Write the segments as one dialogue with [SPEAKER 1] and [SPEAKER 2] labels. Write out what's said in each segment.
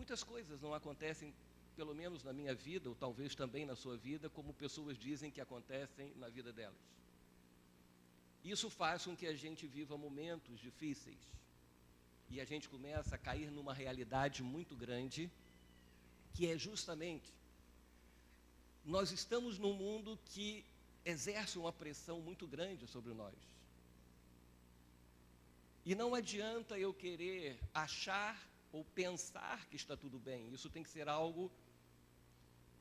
[SPEAKER 1] Muitas coisas não acontecem, pelo menos na minha vida, ou talvez também na sua vida, como pessoas dizem que acontecem na vida delas. Isso faz com que a gente viva momentos difíceis e a gente começa a cair numa realidade muito grande, que é justamente, nós estamos num mundo que exerce uma pressão muito grande sobre nós. E não adianta eu querer achar ou pensar que está tudo bem. Isso tem que ser algo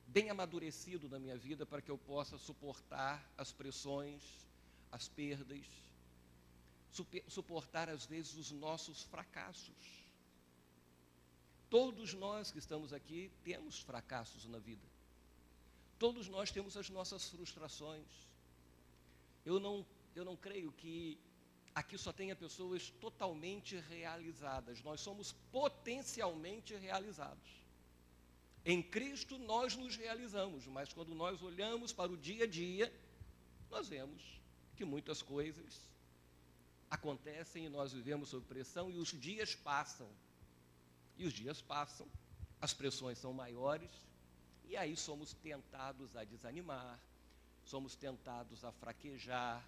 [SPEAKER 1] bem amadurecido na minha vida para que eu possa suportar as pressões, as perdas, suportar às vezes os nossos fracassos. Todos nós que estamos aqui temos fracassos na vida. Todos nós temos as nossas frustrações. Eu não creio que aqui só tenha pessoas totalmente realizadas. Nós somos potencialmente realizados. Em Cristo nós nos realizamos, mas quando nós olhamos para o dia a dia, nós vemos que muitas coisas acontecem e nós vivemos sob pressão e os dias passam. E os dias passam, as pressões são maiores, e aí somos tentados a desanimar, somos tentados a fraquejar,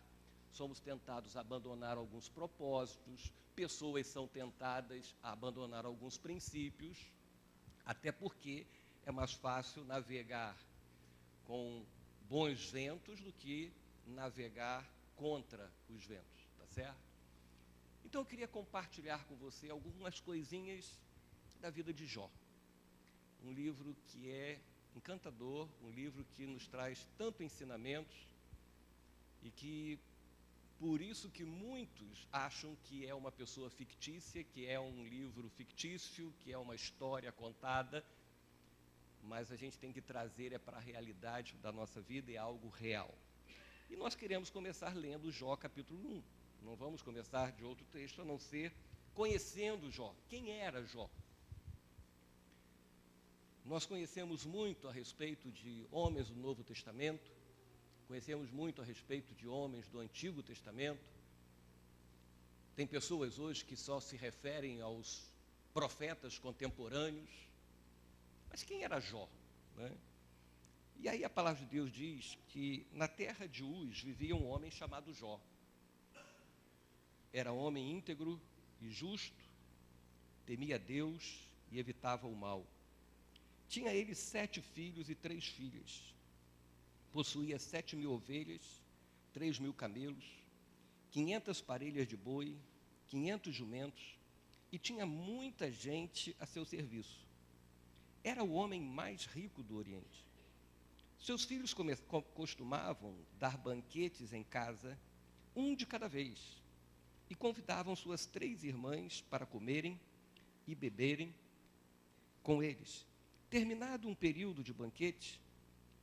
[SPEAKER 1] somos tentados a abandonar alguns propósitos, pessoas são tentadas a abandonar alguns princípios, até porque é mais fácil navegar com bons ventos do que navegar contra os ventos, tá certo? Então eu queria compartilhar com você algumas coisinhas da vida de Jó. Um livro que é encantador, um livro que nos traz tanto ensinamentos e que, por isso que muitos acham que é uma pessoa fictícia, que é um livro fictício, que é uma história contada, mas a gente tem que trazer para a realidade da nossa vida, é algo real. E nós queremos começar lendo Jó capítulo 1. Não vamos começar de outro texto, a não ser conhecendo Jó. Quem era Jó? Nós conhecemos muito a respeito de homens do Novo Testamento, conhecemos muito a respeito de homens do Antigo Testamento. Tem pessoas hoje que só se referem aos profetas contemporâneos. Mas quem era Jó, né? E aí a palavra de Deus diz que na terra de Uz vivia um homem chamado Jó. Era homem íntegro e justo, temia Deus e evitava o mal. Tinha ele 7 filhos e 3 filhas. Possuía 7.000 ovelhas, 3.000 camelos, 500 parelhas de boi, 500 jumentos, e tinha muita gente a seu serviço. Era o homem mais rico do Oriente. Seus filhos costumavam dar banquetes em casa, um de cada vez, e convidavam suas 3 irmãs para comerem e beberem com eles. Terminado um período de banquete,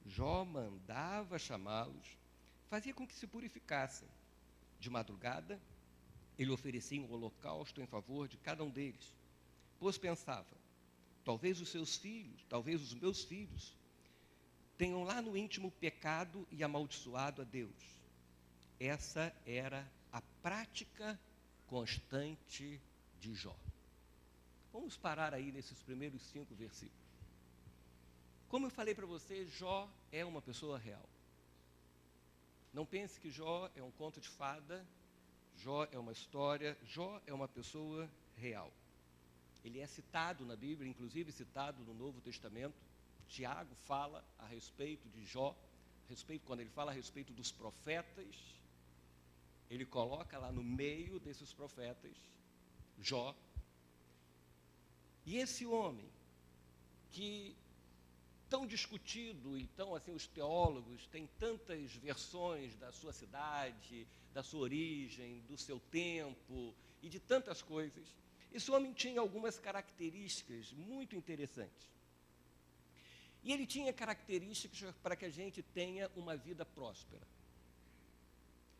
[SPEAKER 1] Jó mandava chamá-los, fazia com que se purificassem. De madrugada, ele oferecia um holocausto em favor de cada um deles, pois pensava, talvez os seus filhos, talvez os meus filhos, tenham lá no íntimo pecado e amaldiçoado a Deus. Essa era a prática constante de Jó. Vamos parar aí nesses primeiros 5 versículos. Como eu falei para você, Jó é uma pessoa real. Não pense que Jó é um conto de fada, Jó é uma história, Jó é uma pessoa real. Ele é citado na Bíblia, inclusive citado no Novo Testamento. Tiago fala a respeito de Jó, quando ele fala a respeito dos profetas, ele coloca lá no meio desses profetas, Jó. E esse homem, que tão discutido, então assim os teólogos têm tantas versões da sua cidade, da sua origem, do seu tempo e de tantas coisas, esse homem tinha algumas características muito interessantes. E ele tinha características para que a gente tenha uma vida próspera.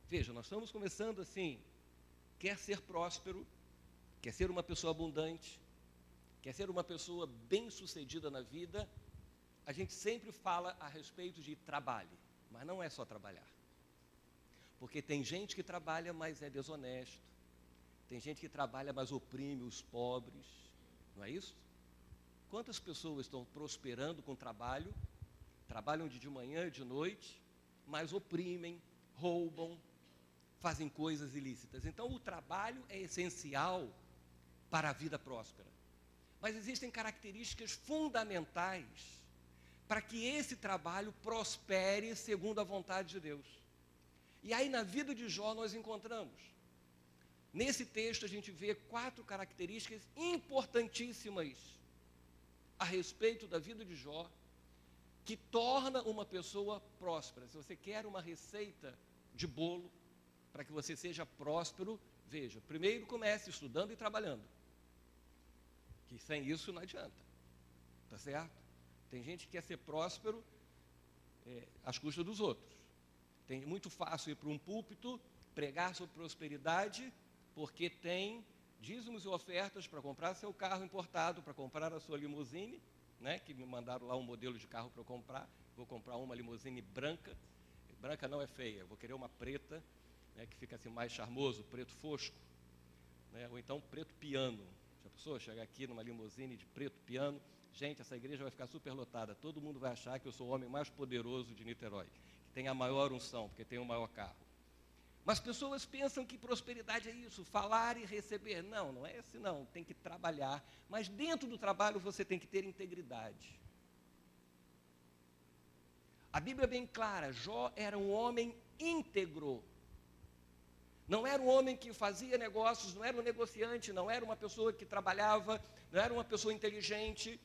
[SPEAKER 1] Veja, nós estamos começando assim, quer ser próspero, quer ser uma pessoa abundante, quer ser uma pessoa bem-sucedida na vida, a gente sempre fala a respeito de trabalho, mas não é só trabalhar. Porque tem gente que trabalha, mas é desonesto. Tem gente que trabalha, mas oprime os pobres. Não é isso? Quantas pessoas estão prosperando com trabalho, trabalham de manhã e de noite, mas oprimem, roubam, fazem coisas ilícitas. Então, o trabalho é essencial para a vida próspera. Mas existem características fundamentais para que esse trabalho prospere segundo a vontade de Deus. E aí, na vida de Jó, nós encontramos. Nesse texto, a gente vê 4 características importantíssimas a respeito da vida de Jó, que torna uma pessoa próspera. Se você quer uma receita de bolo, para que você seja próspero, veja, primeiro comece estudando e trabalhando. Que sem isso não adianta. Tá certo? Tem gente que quer ser próspero às custas dos outros. É muito fácil ir para um púlpito, pregar sobre prosperidade, porque tem dízimos e ofertas para comprar seu carro importado, para comprar a sua limusine, né, que me mandaram lá um modelo de carro para eu comprar. Vou comprar uma limusine branca. Branca não é feia, vou querer uma preta, né, que fica assim mais charmoso, preto fosco, né, ou então preto piano. Já pensou chegar aqui numa limusine de preto piano? Gente, essa igreja vai ficar super lotada. Todo mundo vai achar que eu sou o homem mais poderoso de Niterói, que tem a maior unção, porque tem o maior carro. Mas pessoas pensam que prosperidade é isso, falar e receber. Não, não é assim não, tem que trabalhar. Mas dentro do trabalho você tem que ter integridade. A Bíblia é bem clara, Jó era um homem íntegro. Não era um homem que fazia negócios, não era um negociante, não era uma pessoa que trabalhava, não era uma pessoa inteligente,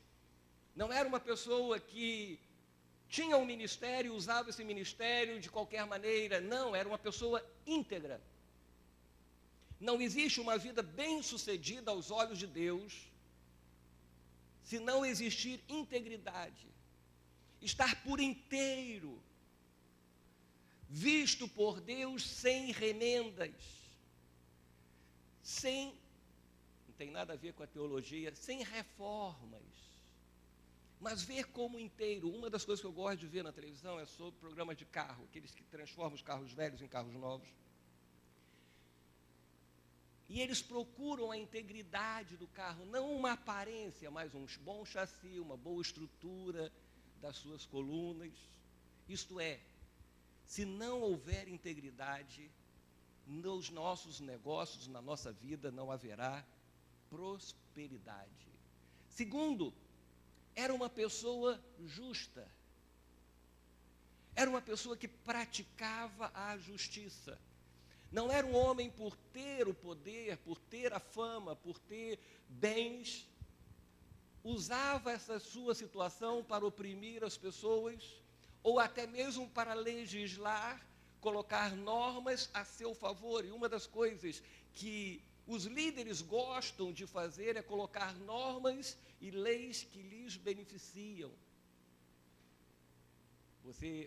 [SPEAKER 1] não era uma pessoa que tinha um ministério, usava esse ministério de qualquer maneira. Não, era uma pessoa íntegra. Não existe uma vida bem-sucedida aos olhos de Deus se não existir integridade. Estar por inteiro, visto por Deus sem remendas, não tem nada a ver com a teologia, sem reformas, mas ver como inteiro. Uma das coisas que eu gosto de ver na televisão é sobre programas de carro, aqueles que transformam os carros velhos em carros novos. E eles procuram a integridade do carro, não uma aparência, mas um bom chassi, uma boa estrutura das suas colunas. Isto é, se não houver integridade nos nossos negócios, na nossa vida, não haverá prosperidade. Segundo, era uma pessoa justa. Era uma pessoa que praticava a justiça. Não era um homem por ter o poder, por ter a fama, por ter bens, usava essa sua situação para oprimir as pessoas, ou até mesmo para legislar, colocar normas a seu favor. E uma das coisas que os líderes gostam de fazer é colocar normas e leis que lhes beneficiam.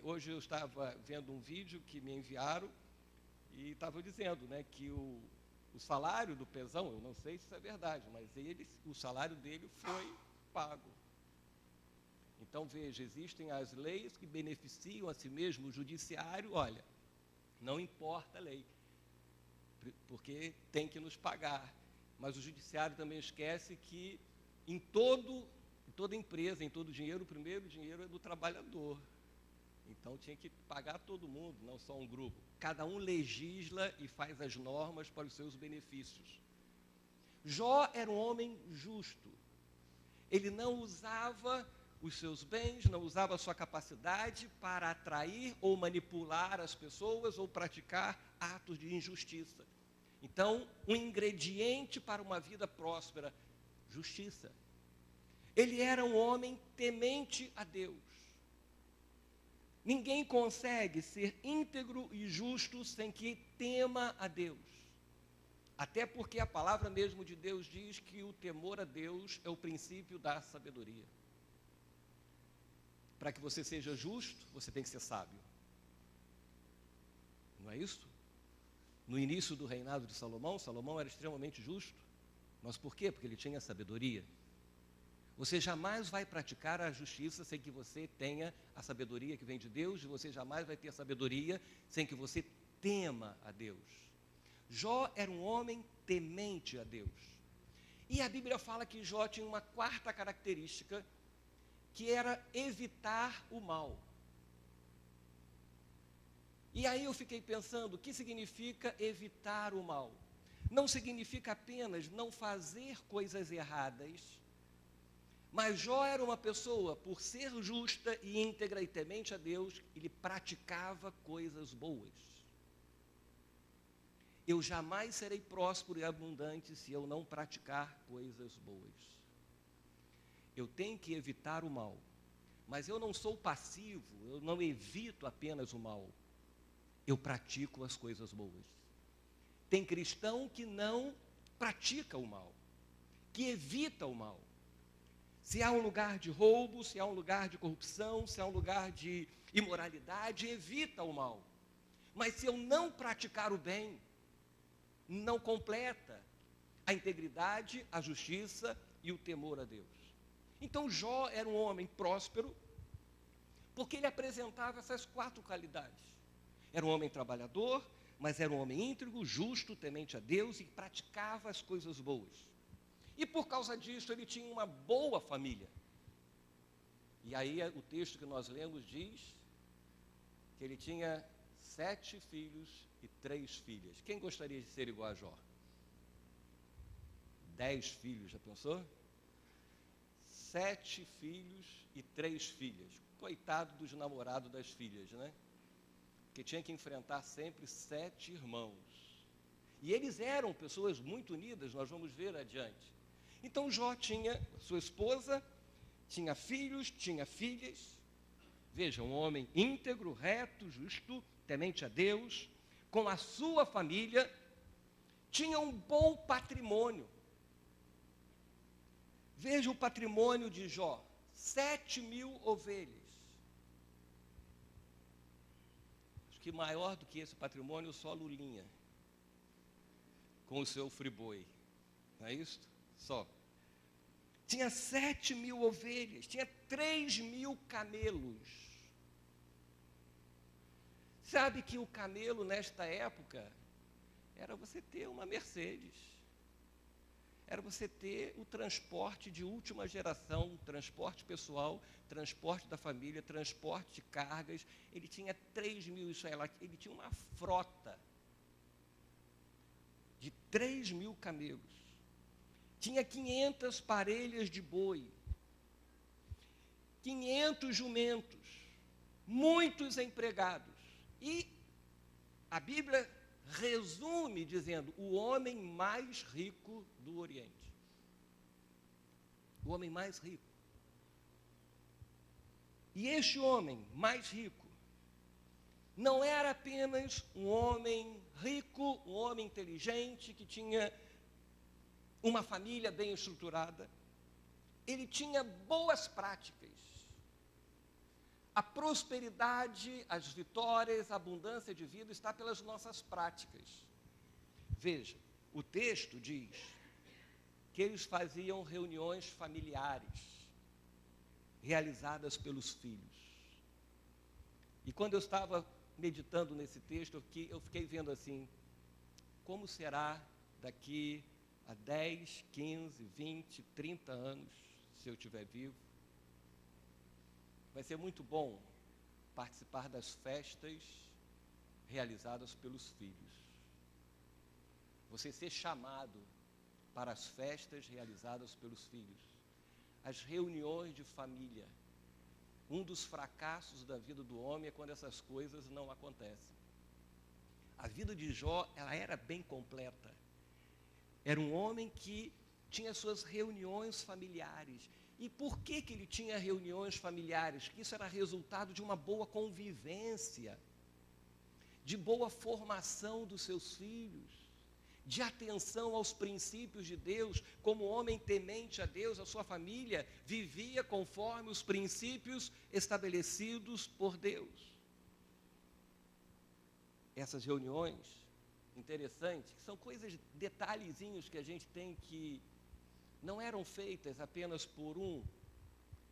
[SPEAKER 1] Hoje eu estava vendo um vídeo que me enviaram e estava dizendo, né, que o salário do Pezão, eu não sei se isso é verdade, mas o salário dele foi pago. Então, veja, existem as leis que beneficiam a si mesmo. O judiciário, olha, não importa a lei, porque tem que nos pagar. Mas o judiciário também esquece que em toda empresa, em todo dinheiro, o primeiro dinheiro é do trabalhador. Então tinha que pagar todo mundo, não só um grupo. Cada um legisla e faz as normas para os seus benefícios. Jó era um homem justo. Ele não usava os seus bens, não usava a sua capacidade para atrair ou manipular as pessoas ou praticar atos de injustiça. Então, um ingrediente para uma vida próspera, justiça. Ele era um homem temente a Deus. Ninguém consegue ser íntegro e justo sem que tema a Deus. Até porque a palavra mesmo de Deus diz que o temor a Deus é o princípio da sabedoria. Para que você seja justo, você tem que ser sábio. Não é isso? No início do reinado de Salomão, Salomão era extremamente justo. Mas por quê? Porque ele tinha sabedoria. Você jamais vai praticar a justiça sem que você tenha a sabedoria que vem de Deus, e você jamais vai ter a sabedoria sem que você tema a Deus. Jó era um homem temente a Deus. E a Bíblia fala que Jó tinha uma quarta característica, que era evitar o mal. E aí eu fiquei pensando, o que significa evitar o mal? Não significa apenas não fazer coisas erradas, mas Jó era uma pessoa, por ser justa e íntegra e temente a Deus, ele praticava coisas boas. Eu jamais serei próspero e abundante se eu não praticar coisas boas. Eu tenho que evitar o mal, mas eu não sou passivo, eu não evito apenas o mal. Eu pratico as coisas boas. Tem cristão que não pratica o mal, que evita o mal. Se há um lugar de roubo, se há um lugar de corrupção, se há um lugar de imoralidade, evita o mal. Mas se eu não praticar o bem, não completa a integridade, a justiça e o temor a Deus. Então Jó era um homem próspero, porque ele apresentava essas 4 qualidades. Era um homem trabalhador, mas era um homem íntegro, justo, temente a Deus e praticava as coisas boas. E por causa disso ele tinha uma boa família. E aí o texto que nós lemos diz que ele tinha 7 filhos e 3 filhas. Quem gostaria de ser igual a Jó? 10 filhos, já pensou? 7 filhos e 3 filhas. Coitado dos namorados das filhas, né? Que tinha que enfrentar sempre 7 irmãos. E eles eram pessoas muito unidas, nós vamos ver adiante. Então Jó tinha sua esposa, tinha filhos, tinha filhas. Veja, um homem íntegro, reto, justo, temente a Deus, com a sua família, tinha um bom patrimônio. Veja o patrimônio de Jó, 7.000 ovelhas. Acho que maior do que esse patrimônio, só Lulinha, com o seu friboi. Não é isso? Só. Tinha 7.000 ovelhas, tinha 3.000 camelos. Sabe que o camelo, nesta época, era você ter uma Mercedes. Era você ter o transporte de última geração, transporte pessoal, transporte da família, transporte de cargas. Ele tinha 3.000, ele tinha uma frota de 3.000 camelos. Tinha 500 parelhas de boi, 500 jumentos, muitos empregados. E a Bíblia resume dizendo, o homem mais rico do Oriente. O homem mais rico. E este homem mais rico não era apenas um homem rico, um homem inteligente, que tinha uma família bem estruturada. Ele tinha boas práticas. A prosperidade, as vitórias, a abundância de vida está pelas nossas práticas. Veja, o texto diz que eles faziam reuniões familiares, realizadas pelos filhos. E quando eu estava meditando nesse texto, eu fiquei vendo assim, como será daqui a 10, 15, 20, 30 anos, se eu estiver vivo? Vai ser muito bom participar das festas realizadas pelos filhos. Você ser chamado para as festas realizadas pelos filhos. As reuniões de família. Um dos fracassos da vida do homem é quando essas coisas não acontecem. A vida de Jó, ela era bem completa. Era um homem que tinha suas reuniões familiares. E por que ele tinha reuniões familiares? Que isso era resultado de uma boa convivência, de boa formação dos seus filhos, de atenção aos princípios de Deus. Como homem temente a Deus, a sua família vivia conforme os princípios estabelecidos por Deus. Essas reuniões, interessantes, são coisas, detalhezinhos que a gente tem que não eram feitas apenas por um.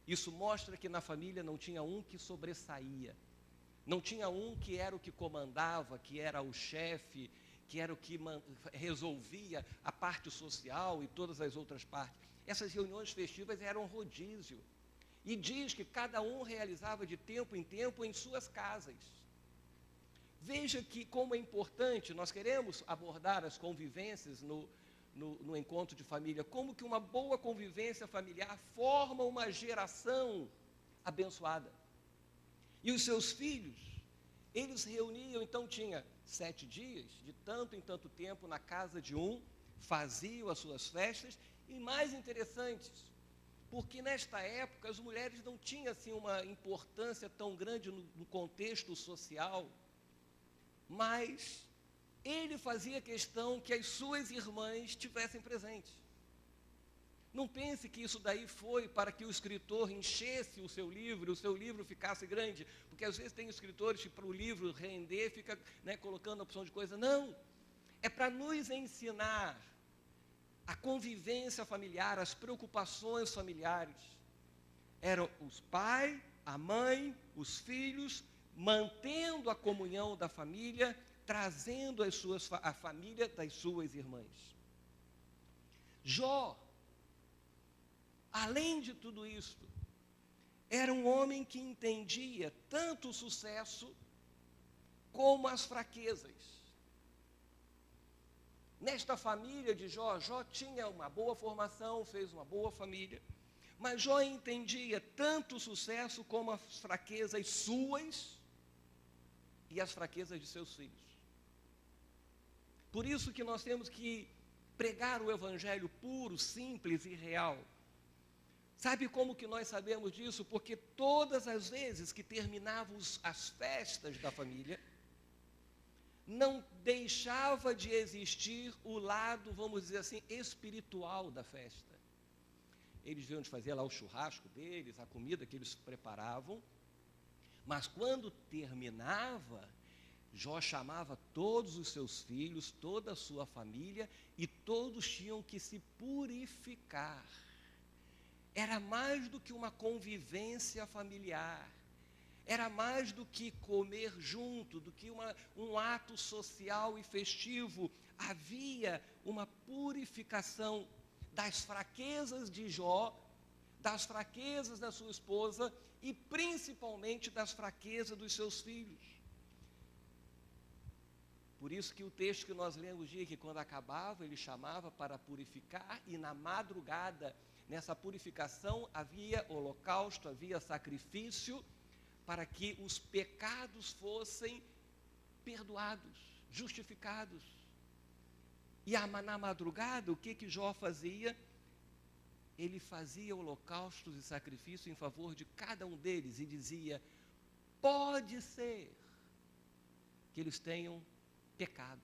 [SPEAKER 1] Isso mostra que na família não tinha um que sobressaía, não tinha um que era o que comandava, que era o chefe, que era o que resolvia a parte social e todas as outras partes. Essas reuniões festivas eram rodízio. E diz que cada um realizava de tempo em tempo em suas casas. Veja que como é importante, nós queremos abordar as convivências no encontro de família, como que uma boa convivência familiar forma uma geração abençoada. E os seus filhos, eles reuniam, então tinha 7 dias, de tanto em tanto tempo, na casa de um, faziam as suas festas, e mais interessantes, porque nesta época as mulheres não tinham assim uma importância tão grande no contexto social, mas ele fazia questão que as suas irmãs estivessem presentes. Não pense que isso daí foi para que o escritor enchesse o seu livro ficasse grande, porque às vezes tem escritores que para o livro render fica colocando a opção de coisa. Não, é para nos ensinar a convivência familiar, as preocupações familiares. Eram os pais, a mãe, os filhos, mantendo a comunhão da família, trazendo a família das suas irmãs. Jó, além de tudo isso, era um homem que entendia tanto o sucesso como as fraquezas. Nesta família de Jó, Jó tinha uma boa formação, fez uma boa família, mas Jó entendia tanto o sucesso como as fraquezas suas e as fraquezas de seus filhos. Por isso que nós temos que pregar o evangelho puro, simples e real. Sabe como que nós sabemos disso? Porque todas as vezes que terminávamos as festas da família, não deixava de existir o lado, vamos dizer assim, espiritual da festa. Eles vinham de fazer lá o churrasco deles, a comida que eles preparavam, mas quando terminava, Jó chamava todos os seus filhos, toda a sua família, e todos tinham que se purificar. Era mais do que uma convivência familiar, era mais do que comer junto, do que um ato social e festivo. Havia uma purificação das fraquezas de Jó, das fraquezas da sua esposa e principalmente das fraquezas dos seus filhos. Por isso que o texto que nós lemos diz que quando acabava, ele chamava para purificar, e na madrugada, nessa purificação, havia holocausto, havia sacrifício, para que os pecados fossem perdoados, justificados. E na madrugada, o que Jó fazia? Ele fazia holocaustos e sacrifícios em favor de cada um deles e dizia: pode ser que eles tenham pecado,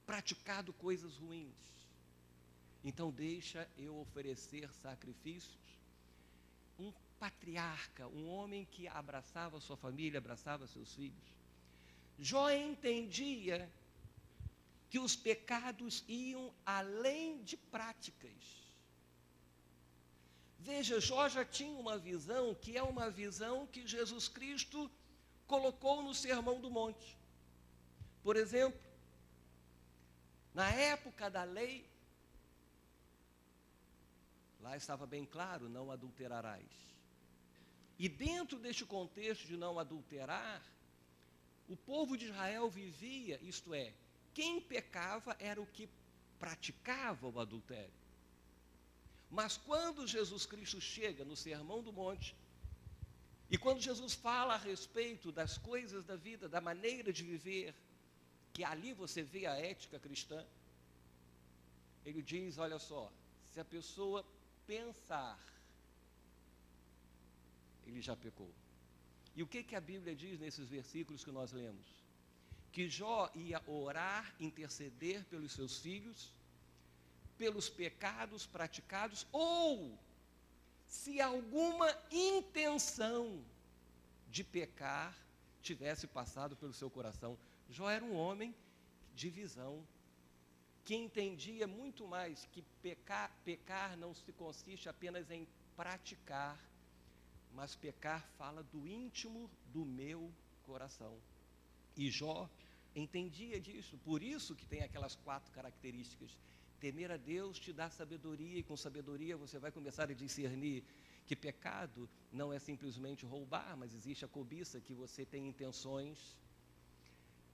[SPEAKER 1] praticado coisas ruins, então deixa eu oferecer sacrifícios. Um patriarca, um homem que abraçava sua família, abraçava seus filhos. Jó entendia que os pecados iam além de práticas. Veja, Jó já tinha uma visão, que é uma visão que Jesus Cristo colocou no Sermão do Monte. Por exemplo, na época da lei, lá estava bem claro: não adulterarás. E dentro deste contexto de não adulterar, o povo de Israel vivia, isto é, quem pecava era o que praticava o adultério. Mas quando Jesus Cristo chega no Sermão do Monte, e quando Jesus fala a respeito das coisas da vida, da maneira de viver, que ali você vê a ética cristã, ele diz: olha só, se a pessoa pensar, ele já pecou. E o que a Bíblia diz nesses versículos que nós lemos? Que Jó ia orar, interceder pelos seus filhos, pelos pecados praticados, ou se alguma intenção de pecar tivesse passado pelo seu coração. Jó era um homem de visão, que entendia muito mais que pecar não se consiste apenas em praticar, mas pecar fala do íntimo do meu coração. E Jó entendia disso, por isso que tem aquelas 4 características. Temer a Deus te dá sabedoria, e com sabedoria você vai começar a discernir que pecado não é simplesmente roubar, mas existe a cobiça, que você tem intenções,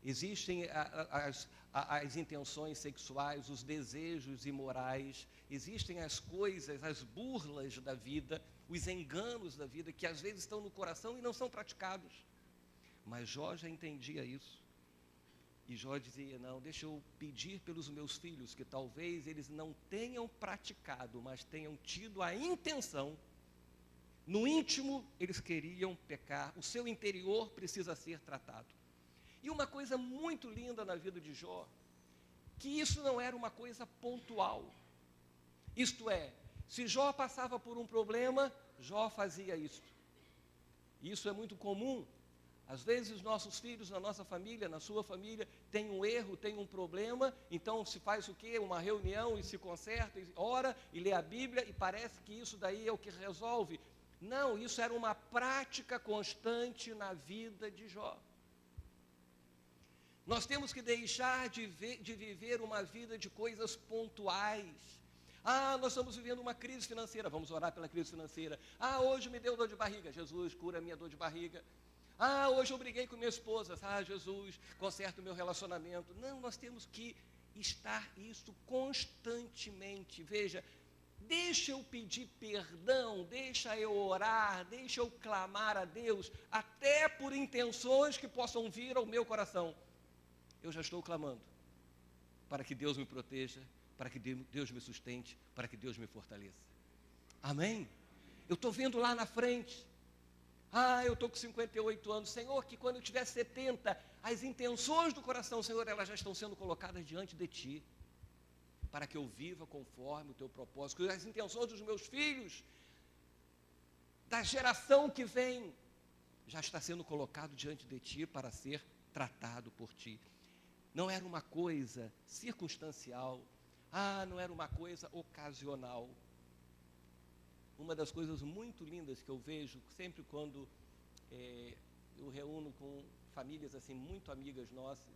[SPEAKER 1] existem as intenções sexuais, os desejos imorais, existem as coisas, as burlas da vida, os enganos da vida, que às vezes estão no coração e não são praticados. Mas Jó já entendia isso. E Jó dizia, não, deixa eu pedir pelos meus filhos, que talvez eles não tenham praticado, mas tenham tido a intenção. No íntimo, eles queriam pecar, o seu interior precisa ser tratado. E uma coisa muito linda na vida de Jó, que isso não era uma coisa pontual. Isto é, se Jó passava por um problema, Jó fazia isso. Isso é muito comum. Às vezes nossos filhos, na nossa família, na sua família, tem um erro, tem um problema, então se faz o quê? Uma reunião e se conserta, e ora e lê a Bíblia e parece que isso daí é o que resolve. Não, isso era uma prática constante na vida de Jó. Nós temos que deixar de viver uma vida de coisas pontuais. Nós estamos vivendo uma crise financeira, vamos orar pela crise financeira. Hoje me deu dor de barriga, Jesus, cura a minha dor de barriga. Hoje eu briguei com minha esposa, Jesus, conserta o meu relacionamento. Não, nós temos que estar isso constantemente. Veja, deixa eu pedir perdão, deixa eu orar, deixa eu clamar a Deus, até por intenções que possam vir ao meu coração. Eu já estou clamando para que Deus me proteja, para que Deus me sustente, para que Deus me fortaleça. Amém? Eu estou vendo lá na frente. Eu estou com 58 anos. Senhor, que quando eu tiver 70, as intenções do coração, Senhor, elas já estão sendo colocadas diante de Ti, para que eu viva conforme o Teu propósito. As intenções dos meus filhos, da geração que vem, já está sendo colocado diante de Ti para ser tratado por Ti. Não era uma coisa circunstancial, não era uma coisa ocasional. Uma das coisas muito lindas que eu vejo, sempre quando eu reúno com famílias assim, muito amigas nossas,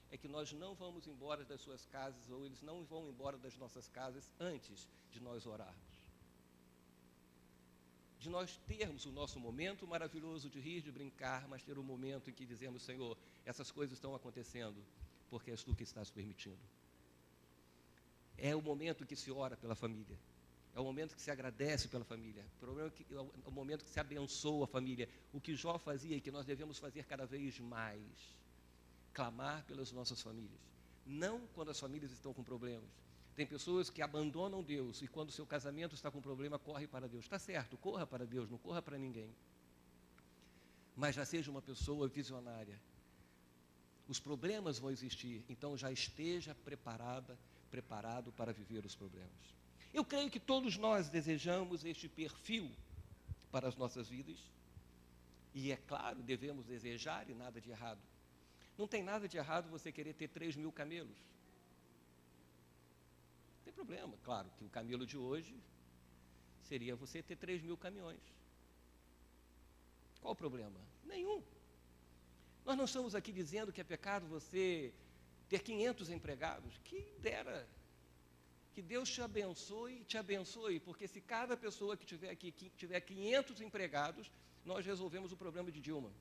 [SPEAKER 1] é que nós não vamos embora das suas casas, ou eles não vão embora das nossas casas antes de nós orarmos. De nós termos o nosso momento maravilhoso de rir, de brincar, mas ter um momento em que dizemos, Senhor, essas coisas estão acontecendo, porque és Tu que estás permitindo. É o momento que se ora pela família. É o momento que se agradece pela família. É o momento que se abençoa a família. O que Jó fazia e que nós devemos fazer cada vez mais. Clamar pelas nossas famílias. Não quando as famílias estão com problemas. Tem pessoas que abandonam Deus e quando o seu casamento está com problema, corre para Deus. Está certo, corra para Deus, não corra para ninguém. Mas já seja uma pessoa visionária. Os problemas vão existir, então já esteja preparado para viver os problemas. Eu creio que todos nós desejamos este perfil para as nossas vidas. E é claro, devemos desejar e nada de errado. Não tem nada de errado você querer ter 3.000 camelos. Não tem problema, claro que o camelo de hoje seria você ter 3.000 caminhões. Qual o problema? Nenhum. Nós não estamos aqui dizendo que é pecado você ter 500 empregados. Que dera. Que Deus te abençoe, porque se cada pessoa que tiver aqui tiver 500 empregados, nós resolvemos o problema de Dilma.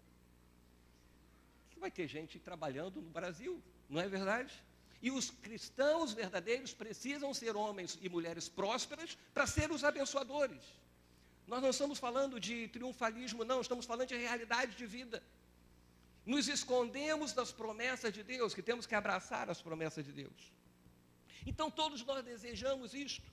[SPEAKER 1] Vai ter gente trabalhando no Brasil, não é verdade? E os cristãos verdadeiros precisam ser homens e mulheres prósperas para ser os abençoadores. Nós não estamos falando de triunfalismo, não, estamos falando de realidade de vida. Nos escondemos das promessas de Deus, que temos que abraçar as promessas de Deus. Então todos nós desejamos isto.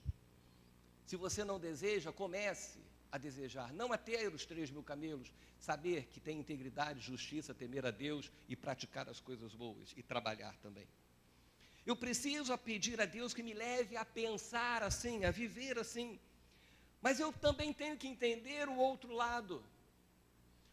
[SPEAKER 1] Se você não deseja, comece a desejar, não a ter os 3.000 camelos, saber que tem integridade, justiça, temer a Deus e praticar as coisas boas e trabalhar também. Eu preciso pedir a Deus que me leve a pensar assim, a viver assim. Mas eu também tenho que entender o outro lado.